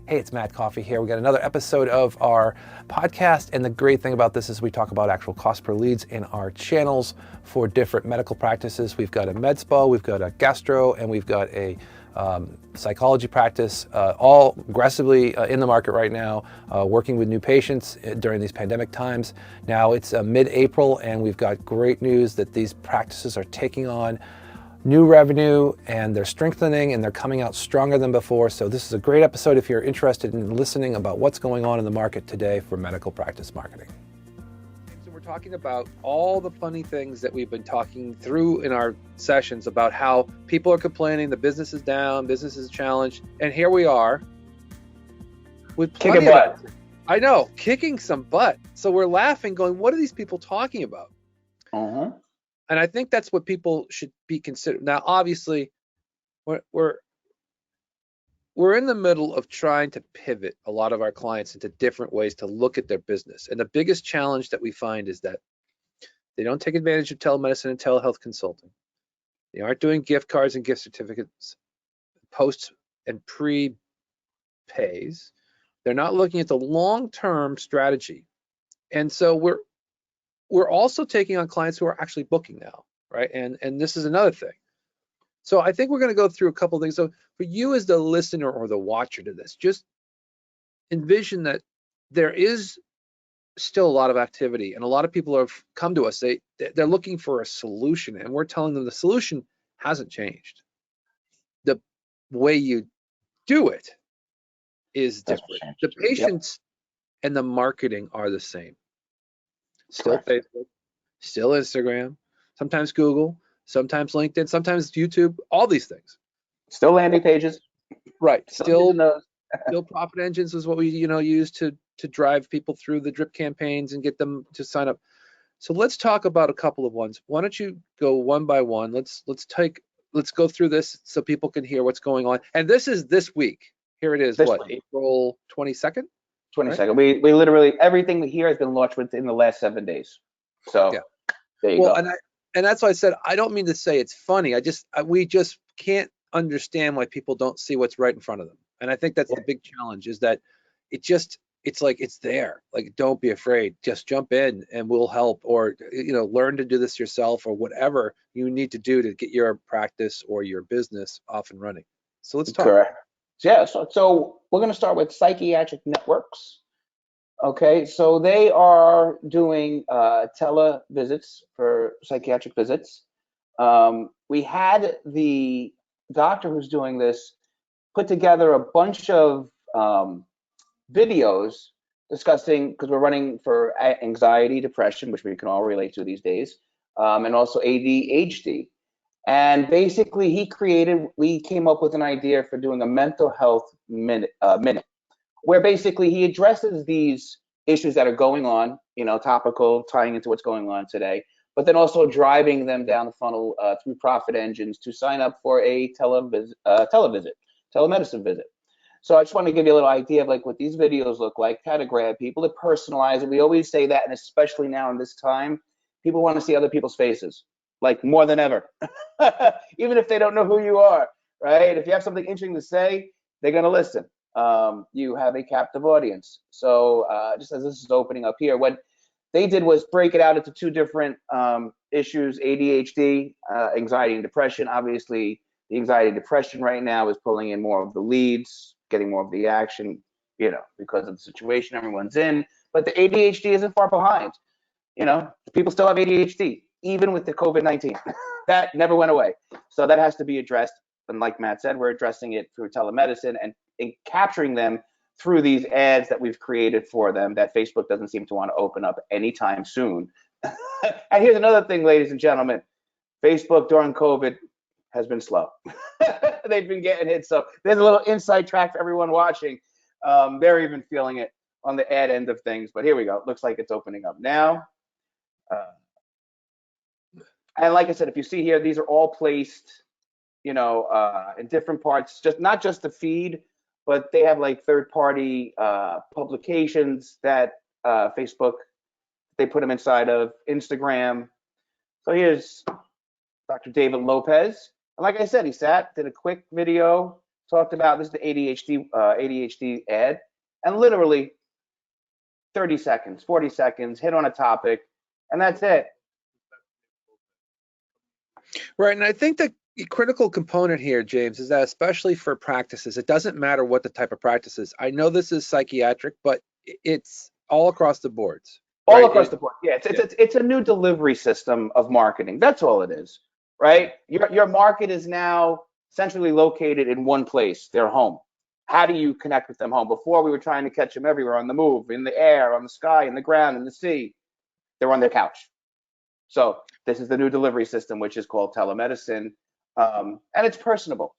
Hey, it's Matt Coffey here. We got another episode of our podcast, and the great thing about this is we talk about actual cost per leads in our channels for different medical practices. We've got a med spa, we've got a gastro, and we've got a psychology practice, all aggressively in the market right now, working with new patients during these pandemic times. Now it's mid-April, and we've got great news that these practices are taking on new revenue, and they're strengthening, and they're coming out stronger than before. So this is a great episode if you're interested in listening about what's going on in the market today for medical practice marketing. So we're talking about all the funny things that we've been talking through in our sessions about how people are complaining, the business is down, business is challenged, and here we are with kicking butt. I know, kicking some butt. So we're laughing, going, what are these people talking about? And I think that's what people should be considered. Now, obviously, we're in the middle of trying to pivot a lot of our clients into different ways to look at their business. And the biggest challenge that we find is that they don't take advantage of telemedicine and telehealth consulting. They aren't doing gift cards and gift certificates, post and pre-pays. They're not looking at the long-term strategy. And so we're also taking on clients who are actually booking now, right? And this is another thing. So I think we're going to go through a couple of things. So for you as the listener or the watcher to this, just envision that there is still a lot of activity, and a lot of people have come to us. They're looking for a solution, and we're telling them the solution hasn't changed. The way you do it is different. The patients and the marketing are the same. Still Facebook, still Instagram, sometimes Google, sometimes LinkedIn, sometimes YouTube, all these things. Still landing pages. Right. Still profit engines is what we use to drive people through the drip campaigns and get them to sign up. So let's talk about a couple of ones. Why don't you go one by one? Let's go through this so people can hear what's going on. And this is this week. Here it is, April 22nd? 22nd. Right? We literally, everything here has been launched within the last 7 days. So there you go. And that's why I said, I don't mean to say it's funny. We just can't understand why people don't see what's right in front of them. And I think that's the big challenge, is that it's like it's there. Like, don't be afraid. Just jump in and we'll help, or learn to do this yourself, or whatever you need to do to get your practice or your business off and running. So let's talk. Correct. Yeah, so we're going to start with Psychiatric Networks. Okay, so they are doing tele-visits for psychiatric visits. We had the doctor who's doing this put together a bunch of videos discussing, because we're running for anxiety, depression, which we can all relate to these days, and also ADHD. And basically, we came up with an idea for doing a mental health minute, where basically he addresses these issues that are going on, topical, tying into what's going on today, but then also driving them down the funnel through profit engines to sign up for a telemedicine visit. So I just want to give you a little idea of like what these videos look like, how to grab people, to personalize it. We always say that, and especially now in this time, people want to see other people's faces, like more than ever, even if they don't know who you are, right? If you have something interesting to say, they're going to listen. You have a captive audience. So just as this is opening up here, what they did was break it out into two different issues: ADHD, anxiety and depression. Obviously, the anxiety and depression right now is pulling in more of the leads, getting more of the action, because of the situation everyone's in. But the ADHD isn't far behind. People still have ADHD, even with the COVID-19. That never went away. So that has to be addressed. And like Matt said, we're addressing it through telemedicine and capturing them through these ads that we've created for them that Facebook doesn't seem to want to open up anytime soon. And here's another thing, ladies and gentlemen. Facebook during COVID has been slow. They've been getting hit. So there's a little inside track for everyone watching. They're even feeling it on the ad end of things. But here we go. Looks like it's opening up now. And like I said, if you see here, these are all placed, in different parts, not just the feed, but they have like third-party publications that Facebook, they put them inside of Instagram. So here's Dr. David Lopez. And like I said, he did a quick video talked about this is the ADHD ad, and literally 30 seconds, 40 seconds, hit on a topic, and that's it. Right, and I think the critical component here, James, is that especially for practices, it doesn't matter what the type of practice is. I know this is psychiatric, but it's all across the boards. All Right? across the board. Yeah, it's a new delivery system of marketing. That's all it is, right? Your market is now centrally located in one place, their home. How do you connect with them home? Before we were trying to catch them everywhere, on the move, in the air, on the sky, in the ground, in the sea. They're on their couch. So this is the new delivery system, which is called telemedicine, and it's personable,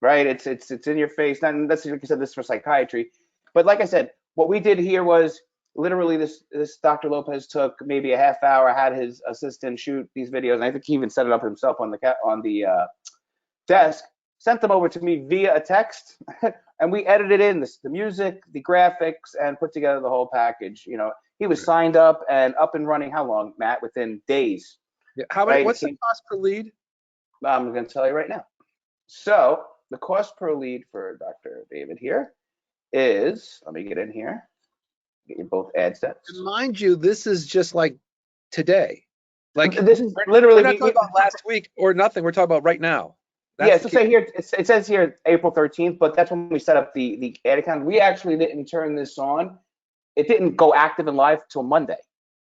right? It's in your face. And that's like you said, this is for psychiatry. But like I said, what we did here was literally this Dr. Lopez took maybe a half hour, had his assistant shoot these videos, and I think he even set it up himself on the desk, sent them over to me via a text, and we edited in the music, the graphics, and put together the whole package. You know, he was signed up and running. How long, Matt? Within days. Yeah. How many? Right? What's the cost per lead? I'm going to tell you right now. So the cost per lead for Dr. David here is, let me get in here, get you both ad sets. And mind you, this is just like today. Like this is literally, we're not talking about last week or nothing. We're talking about right now. That's so say here, it says here April 13th, but that's when we set up the ad account. We actually didn't turn this on. It didn't go active and live till Monday.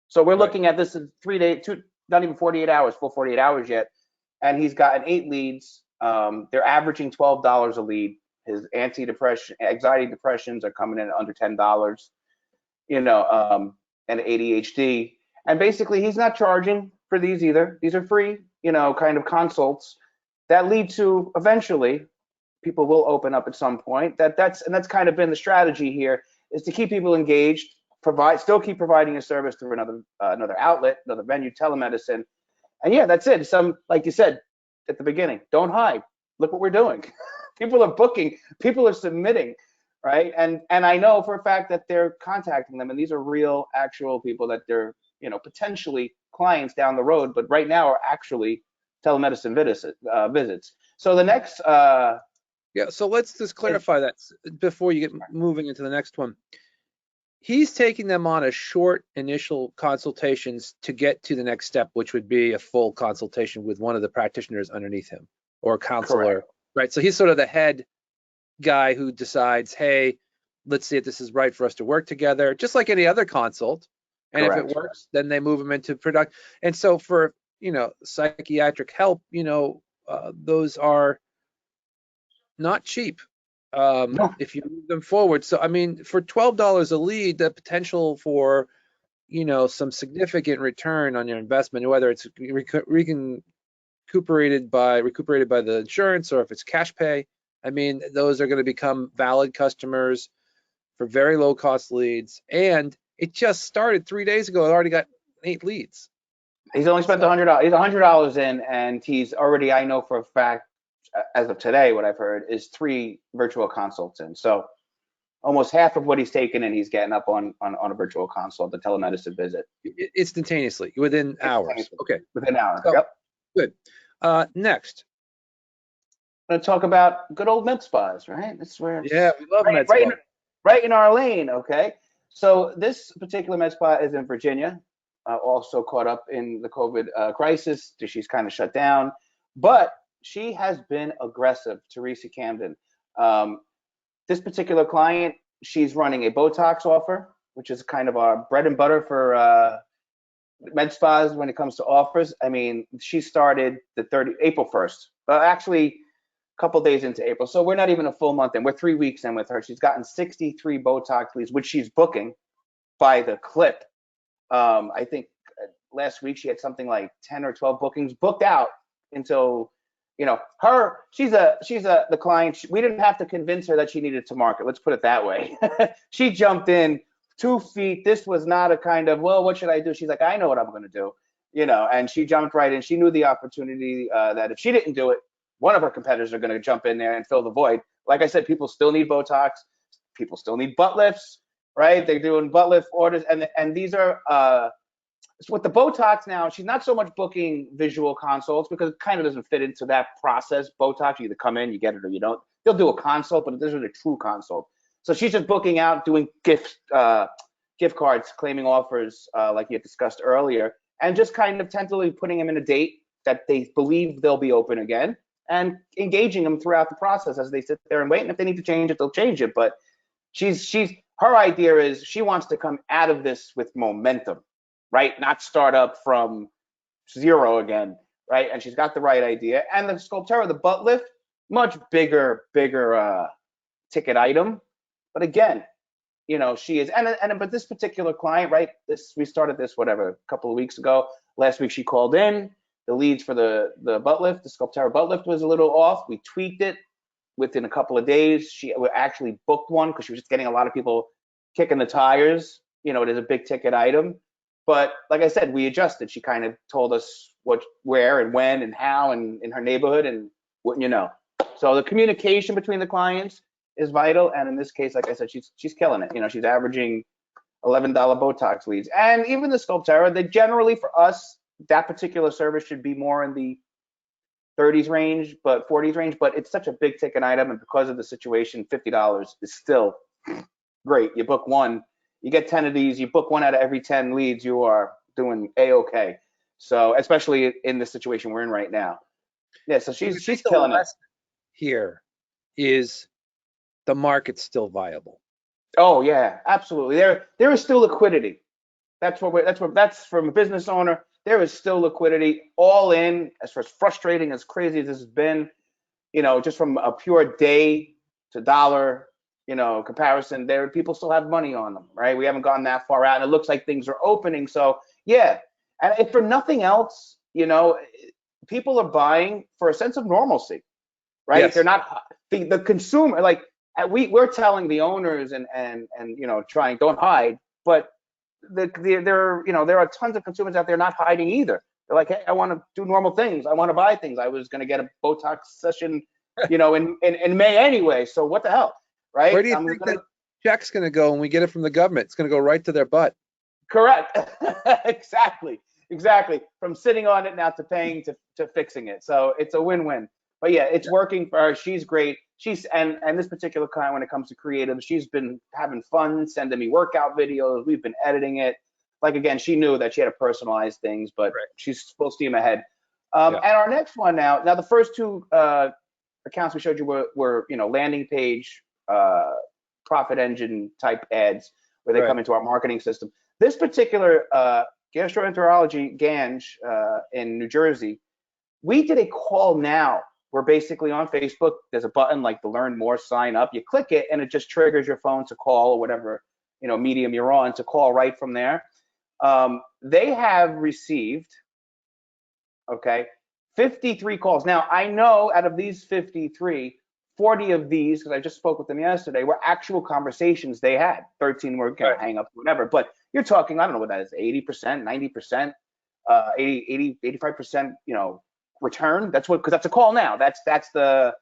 So we're looking at this in 3 days, not even 48 hours, full 48 hours yet. And he's gotten 8 leads. They're averaging $12 a lead. His anxiety depressions are coming in at under $10, you know, and ADHD. And basically he's not charging for these either. These are free, you know, kind of consults that lead to eventually people will open up at some point. That's kind of been the strategy here, is to keep people engaged, still keep providing a service through another outlet, another venue, telemedicine. And yeah, that's it. Like you said at the beginning, don't hide. Look what we're doing. People are booking, people are submitting, right? And I know for a fact that they're contacting them, and these are real, actual people that they're, you know, potentially clients down the road, but right now are actually telemedicine visits. So the next yeah, so let's just clarify that before you get moving into the next one. He's taking them on a short initial consultations to get to the next step, which would be a full consultation with one of the practitioners underneath him or a counselor. Correct. Right? So he's sort of the head guy who decides, hey, let's see if this is right for us to work together, just like any other consult. And Correct. If it works, then they move him into product. And so for, you know, psychiatric help, you know, those are not cheap. No. If you move them forward. So, I mean, for $12 a lead, the potential for, you know, some significant return on your investment, whether it's recuperated by the insurance or if it's cash pay, I mean, those are going to become valid customers for very low cost leads. And it just started 3 days ago. It already got 8 leads. He's only spent $100. He's $100 in, and he's already, I know for a fact, as of today, what I've heard is 3 virtual consults in. So almost half of what he's taken, and he's getting up on a virtual consult, the telemedicine visit. Instantaneously, within hours. Okay. Within hours. So, yep. Good. Next. I'm going to talk about good old med spas, right? That's where. Yeah, we love med spa. Right in our lane, okay? So this particular med spa is in Virginia, also caught up in the COVID crisis. She's kind of shut down, but she has been aggressive, Teresa Camden. This particular client, she's running a Botox offer, which is kind of our bread and butter for med spas when it comes to offers. I mean, she started April 1st, actually a couple days into April. So we're not even a full month in. We're 3 weeks in with her. She's gotten 63 Botox leads, which she's booking by the clip. I think last week she had something like 10 or 12 bookings booked out until, you know, she's the client. We didn't have to convince her that she needed to market. Let's put it that way. She jumped in 2 feet. This was not a kind of, well, what should I do? She's like, I know what I'm going to do, you know, and she jumped right in. She knew the opportunity that if she didn't do it, one of her competitors are going to jump in there and fill the void. Like I said, people still need Botox. People still need butt lifts, right? They're doing butt lift orders. And these are, with the Botox now, she's not so much booking visual consults because it kind of doesn't fit into that process. Botox, you either come in, you get it, or you don't. they'll do a consult, but this is a true consult. So she's just booking out, doing gift cards, claiming offers, like you had discussed earlier, and just kind of tentatively putting them in a date that they believe they'll be open again, and engaging them throughout the process as they sit there and wait. And if they need to change it, they'll change it. But her idea is she wants to come out of this with momentum, right? Not start up from zero again, right? And she's got the right idea. And the Sculptura, the butt lift, much bigger ticket item. But again, you know, she is, but this particular client, right? We started this, whatever, a couple of weeks ago. Last week she called in. The leads for the butt lift, the Sculptura butt lift was a little off. We tweaked it. Within a couple of days, she actually booked one because she was just getting a lot of people kicking the tires. You know, it is a big ticket item. But like I said, we adjusted. She kind of told us where and when and how and in her neighborhood, and wouldn't you know. So the communication between the clients is vital. And in this case, like I said, she's killing it. You know, she's averaging $11 Botox leads. And even the Sculptura, they generally, for us, that particular service should be more in the 30s range, but 40s range, but it's such a big ticket item, and because of the situation, $50 is still great. You book one, you get 10 of these, you book one out of every 10 leads, you are doing a-okay. So especially in the situation we're in right now. Yeah, so she's killing it. Here is the market's still viable. Oh yeah, absolutely. There is still liquidity. That's from a business owner. There is still liquidity all in, as frustrating, as crazy as this has been, you know, just from a pure day to dollar, you know, comparison, people still have money on them, right? We haven't gone that far out, and it looks like things are opening. So yeah, and if for nothing else, you know, people are buying for a sense of normalcy, right? Yes. They're not the consumer, like we're telling the owners and you know, don't hide, but there are tons of consumers out there not hiding either. They're like, hey, I want to do normal things. I want to buy things. I was going to get a Botox session, you know, in May anyway. So what the hell, right? Where do you think the check's going to go when we get it from the government? It's going to go right to their butt. Correct. Exactly. From sitting on it now to paying to fixing it. So it's a win-win. But yeah, it's working for her. She's great. And this particular client, when it comes to creative, she's been having fun sending me workout videos. We've been editing it. Like, again, she knew that she had to personalize things, but she's full steam ahead. And our next one now the first two accounts we showed you were you know, landing page, profit engine type ads where they come into our marketing system. This particular gastroenterology Ganj in New Jersey, we did a call now. We're basically on Facebook. There's a button like the Learn More, sign up. You click it, and it just triggers your phone to call, or whatever, you know, medium you're on, to call right from there. They have received, 53 calls. Now, I know out of these 53, 40 of these, because I just spoke with them yesterday, were actual conversations they had. 13 were hang up, whatever. But you're talking, I don't know what that is, 80%, 90%, 80, 85%, you know, return. Because that's a call now. That's the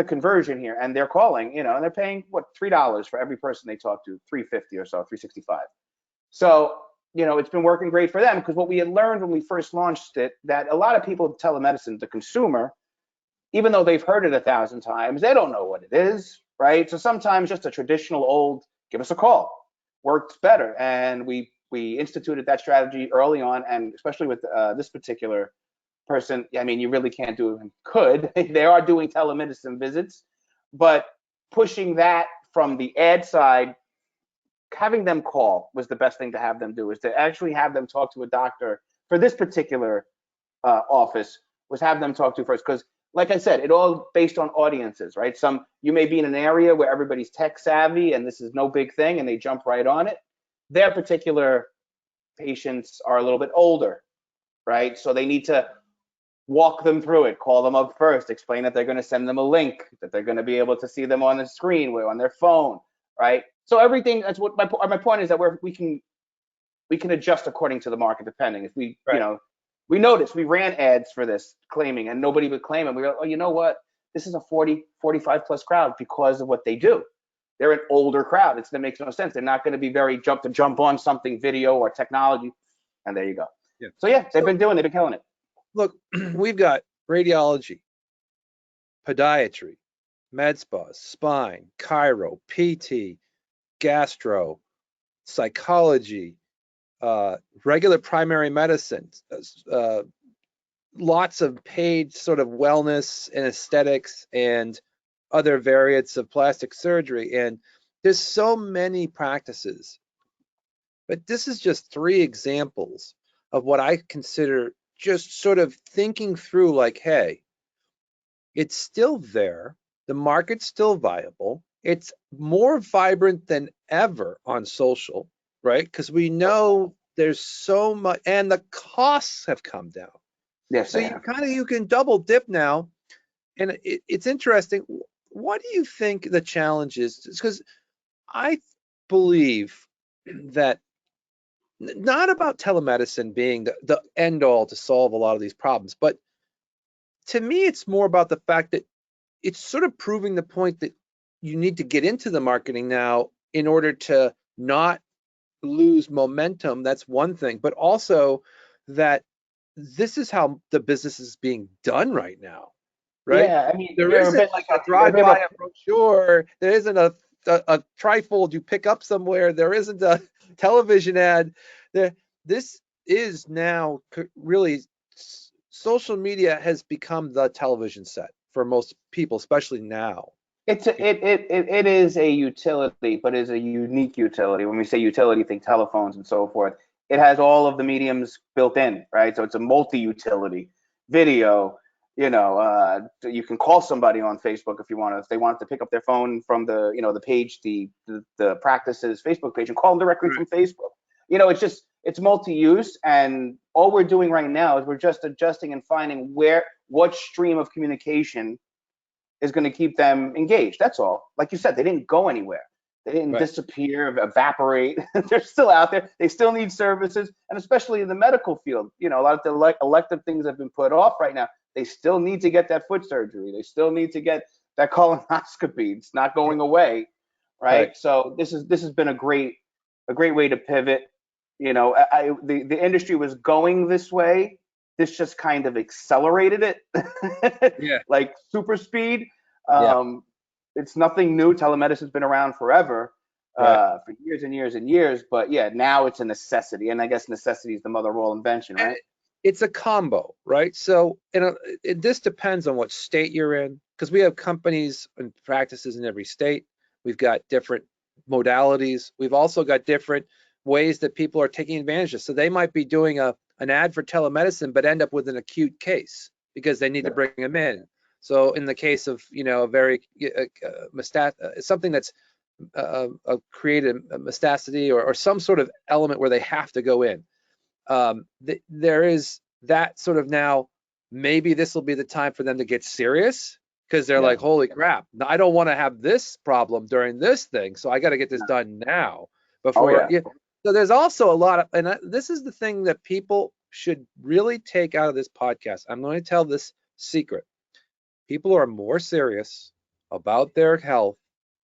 conversion here, and they're calling, you know, and they're paying $3 for every person they talk to, $3.50 or so, $3.65. So, you know, it's been working great for them, because what we had learned when we first launched it, that a lot of people, telemedicine, the consumer, even though they've heard it 1,000 times, they don't know what it is, right? So sometimes just a traditional old give us a call works better, and we instituted that strategy early on, and especially with this particular person, I mean, you really can't do it. They are doing telemedicine visits, but pushing that from the ad side, having them call was the best thing to have them do, is to actually have them talk to a doctor for this particular office, was have them talk to first. Because like I said, it all based on audiences, right? You may be in an area where everybody's tech savvy and this is no big thing and they jump right on it. Their particular patients are a little bit older, right? So they need to walk them through it, call them up first, explain that they're going to send them a link, that they're going to be able to see them on the screen, on their phone, right? So everything, that's what my point is, that we can adjust according to the market, depending. If we, you know, we noticed we ran ads for this claiming and nobody would claim it. We go, oh, you know what? This is a 40, 45 plus crowd because of what they do. They're an older crowd. That makes no sense. They're not going to be very jump on something video or technology. And there you go. Yeah. So yeah, they've been killing it. Look, we've got radiology, podiatry, med spas, spine, chiro, PT, gastro, psychology, regular primary medicine, lots of paid sort of wellness and aesthetics and other variants of plastic surgery. And there's so many practices, but this is just 3 examples of what I consider just sort of thinking through like, hey, it's still there. The market's still viable. It's more vibrant than ever on social, right? Because we know there's so much, and the costs have come down. Yes, So they you have. you can double dip now. And it's interesting. What do you think the challenge is? Because I believe that not about telemedicine being the end all to solve a lot of these problems, but to me, it's more about the fact that it's sort of proving the point that you need to get into the marketing now in order to not lose momentum. That's one thing, but also that this is how the business is being done right now, right? Yeah, I mean, There they're a isn't bit like a they're a drive bit of by a a brochure. There isn't a trifold you pick up somewhere. There isn't a television ad. There, this is now really social media has become the television set for most people, especially now. it is a utility, but it's a unique utility. When we say utility, think telephones and so forth. It has all of the mediums built in, right? So it's a multi-utility. Video, you can call somebody on Facebook if you want. If they want to pick up their phone from the page, the practices Facebook page, and call them directly Right. from Facebook. It's multi-use, and all we're doing right now is we're just adjusting and finding what stream of communication is going to keep them engaged. That's all. Like you said, they didn't go anywhere. They didn't Right. disappear, evaporate. They're still out there. They still need services, and especially in the medical field, a lot of the elective things have been put off right now. They still need to get that foot surgery. They still need to get that colonoscopy. It's not going away, Right. right? So this has been a great way to pivot. The industry was going this way. This just kind of accelerated it, Yeah. like super speed. Yeah. Um, it's nothing new. Telemedicine's been around forever, Right. for years and years and years. But yeah, now it's a necessity, and I guess necessity is the mother of all invention, And right? it's a combo, right? So, this depends on what state you're in, because we have companies and practices in every state. We've got different modalities. We've also got different ways that people are taking advantage of. So they might be doing an ad for telemedicine, but end up with an acute case because they need to Yeah. bring them in. So in the case of, a very something that's created a metastasis or some sort of element where they have to go in, there is that sort of now, maybe this will be the time for them to get serious because they're Yeah. like, holy crap, I don't want to have this problem during this thing. So I got to get this No. done now Oh before. yeah. Yeah. So there's also a lot of, and this is the thing that people should really take out of this podcast. I'm going to tell this secret. People are more serious about their health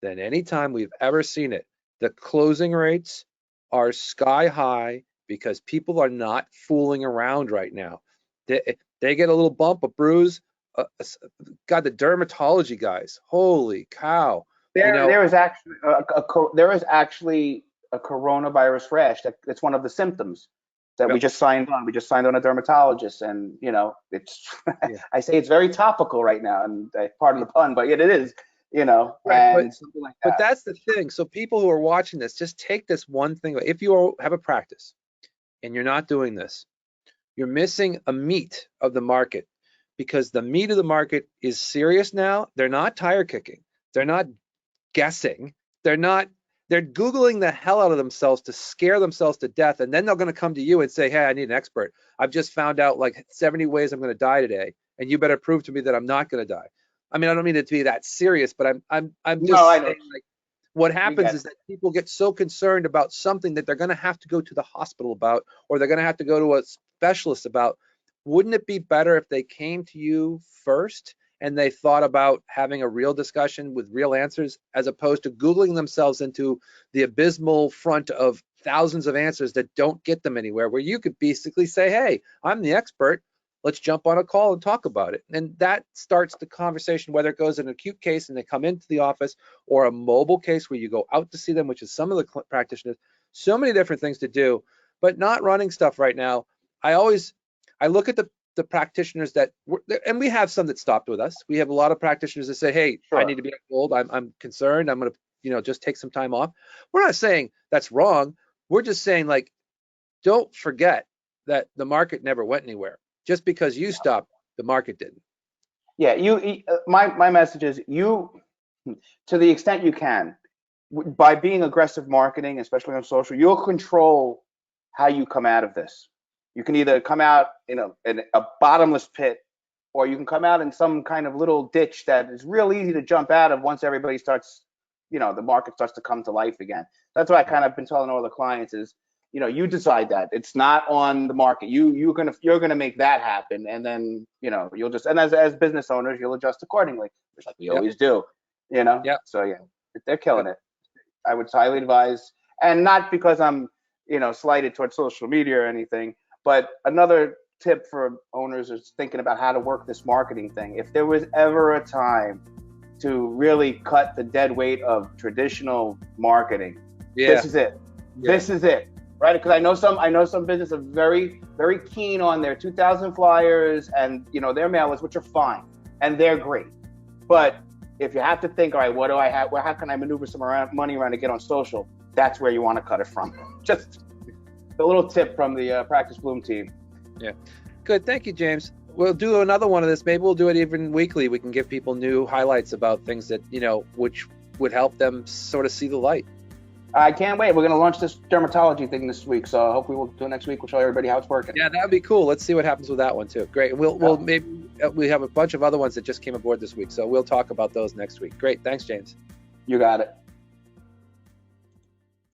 than any time we've ever seen it. The closing rates are sky high because people are not fooling around right now. They get a little bump, a bruise. God, the dermatology guys, holy cow! There is actually a coronavirus rash. That's one of the symptoms that we Yep, just signed on. We just signed on a dermatologist, and it's yeah, I say it's very topical right now, and pardon the pun, but yet it is. right. But And something like that. that's the thing. So people who are watching this, just take this one thing. If you have a practice and you're not doing this, you're missing a meat of the market, because the meat of the market is serious now. They're not tire kicking. They're not guessing. They're Googling the hell out of themselves to scare themselves to death. And then they're going to come to you and say, hey, I need an expert. I've just found out like 70 ways I'm going to die today. And you better prove to me that I'm not going to die. I mean, I don't mean it to be that serious, but I'm No, just I know. saying, like, what We happens get is that people get so concerned about something that they're going to have to go to the hospital about, or they're going to have to go to a specialist about. Wouldn't it be better if they came to you first and they thought about having a real discussion with real answers, as opposed to Googling themselves into the abysmal front of thousands of answers that don't get them anywhere, where you could basically say, hey, I'm the expert. let's jump on a call and talk about it. And that starts the conversation, whether it goes in an acute case and they come into the office, or a mobile case where you go out to see them, which is some of the practitioners. So many different things to do, but not running stuff right now. I look at the practitioners that, and we have some that stopped with us. We have a lot of practitioners that say, hey, Sure. I need to be told, I'm concerned, I'm going to, just take some time off. We're not saying that's wrong. We're just saying, like, don't forget that the market never went anywhere. Just because you stopped, the market didn't. Yeah, my message is, you, to the extent you can, by being aggressive marketing, especially on social, you'll control how you come out of this. You can either come out in a bottomless pit, or you can come out in some kind of little ditch that is real easy to jump out of once everybody starts, the market starts to come to life again. That's what I kind of been telling all the clients is, you decide that. It's not on the market. You're gonna make that happen, and then you'll just, and as business owners, you'll adjust accordingly, just like we always do. Yeah. So yeah, they're killing it. I would highly advise, and not because I'm slighted towards social media or anything, but another tip for owners is thinking about how to work this marketing thing. If there was ever a time to really cut the dead weight of traditional marketing, this is it. Yeah. This is it. Right, because I know some businesses are very, very keen on their 2,000 flyers and their mailers, which are fine and they're great. But if you have to think, all right, what do I have? How can I maneuver some money around to get on social? That's where you want to cut it from. Just a little tip from the Practice Bloom team. Yeah, good. Thank you, James. We'll do another one of this. Maybe we'll do it even weekly. We can give people new highlights about things that which would help them sort of see the light. I can't wait. We're going to launch this dermatology thing this week, so hopefully we'll do it next week. We'll show everybody how it's working. Yeah, that would be cool. Let's see what happens with that one too. Great. We'll maybe we have a bunch of other ones that just came aboard this week, so we'll talk about those next week. Great. Thanks, James. You got it.